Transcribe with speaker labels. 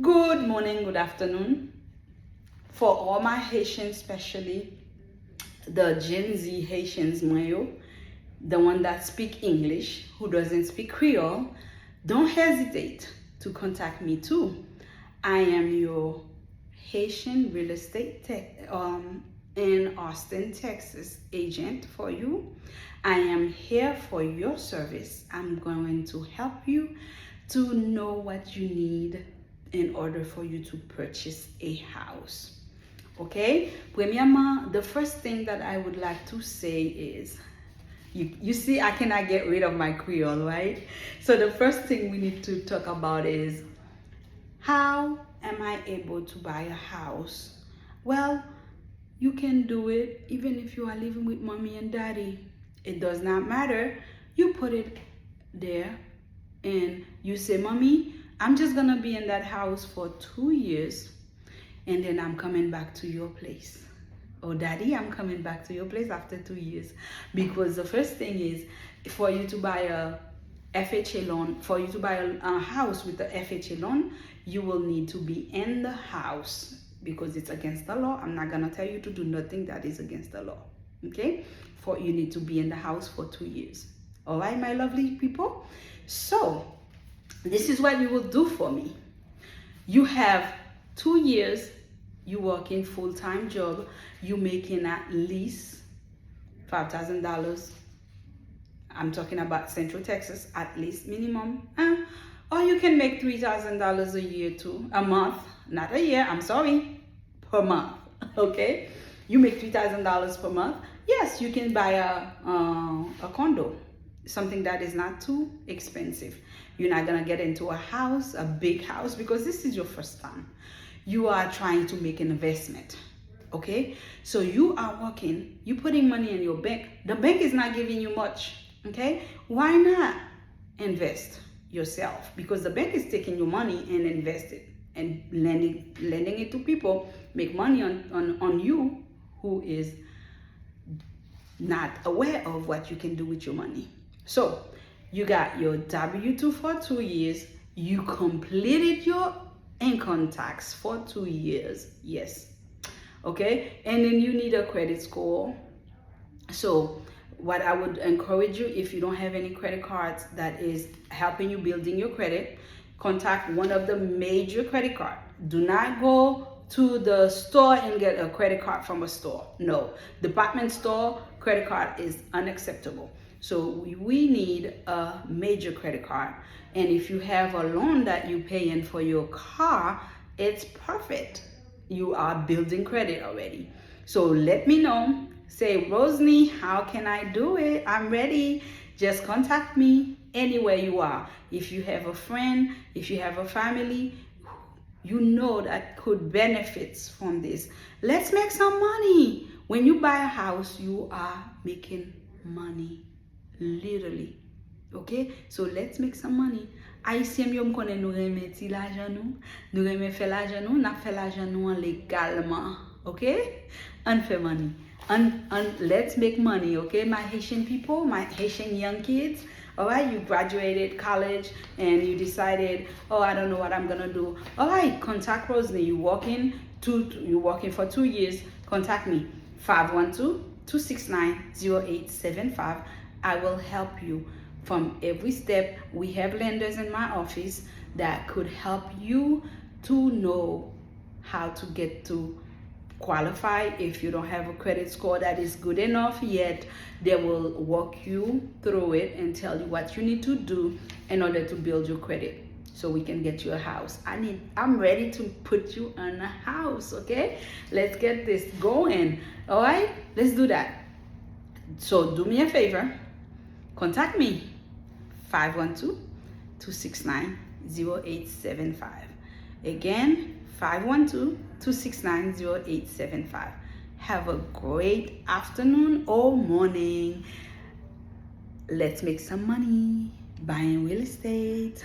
Speaker 1: Good morning, good afternoon. For all my Haitians, especially the Gen Z Haitians, the one that speak English, who doesn't speak Creole, don't hesitate to contact me too. I am your Haitian real estate in Austin, Texas agent for you. I am here for your service. I'm going to help you to know what you need in order for you to purchase a house. Okay? Premièrement, the first thing that I would like to say is, you see, I cannot get rid of my Creole, right? So the first thing we need to talk about is, how am I able to buy a house? Well, you can do it even if you are living with mommy and daddy. It does not matter. You put it there and you say, Mommy, I'm just gonna be in that house for 2 years and then I'm coming back to your place. Oh, Daddy, I'm coming back to your place after 2 years. Because the first thing is, for you to buy a FHA loan, for you to buy a house with the FHA loan, you will need to be in the house because it's against the law. I'm not gonna tell you to do nothing that is against the law. Okay? You need to be in the house for 2 years. All right, my lovely people? So, this is what you will do for me. You have 2 years, you working full-time job, you making at least $5,000. I'm talking about Central Texas, at least minimum. Or you can make $3,000 a year too, a month, not a year, I'm sorry, per month, okay? You make $3,000 per month. Yes, you can buy a condo, something that is not too expensive. You're not gonna get into a house, a big house, because this is your first time. You are trying to make an investment, okay? So you are working, you putting money in your bank. The bank is not giving you much, okay? Why not invest yourself? Because the bank is taking your money and invest it and lending it to people, make money on you who is not aware of what you can do with your money. So you got your W-2 for 2 years. You completed your income tax for 2 years. Yes. Okay. And then you need a credit score. So what I would encourage you, if you don't have any credit cards that is helping you building your credit, contact one of the major credit cards. Do not go to the store and get a credit card from a store. No, department store credit card is unacceptable. So we need a major credit card. And if you have a loan that you pay in for your car, it's perfect. You are building credit already. So let me know. Say, Rosenie, how can I do it? I'm ready. Just contact me anywhere you are. If you have a friend, if you have a family, you know that could benefit from this. Let's make some money. When you buy a house, you are making money, literally. Okay? So let's make some money. Haïtien yo m'konne nou reme ti l'argent nou reme fè l'argent nou, na fè l'argent nou légalement. Okay? And fè money. And let's make money, okay? My Haitian people, my Haitian young kids, all right, you graduated college and you decided, oh, I don't know what I'm gonna do. All right, contact Rosenie. You're working for 2 years. Contact me, 512-269-0875. I will help you from every step. We have lenders in my office that could help you to know how to get to qualify. If you don't have a credit score that is good enough yet, they will walk you through it and tell you what you need to do in order to build your credit so we can get you a house. I'm ready to put you in a house, okay? Let's get this going. All right, let's do that. So do me a favor, contact me, 512-269-0875. Again, 512-269-0875. Have a great afternoon or morning. Let's make some money buying real estate.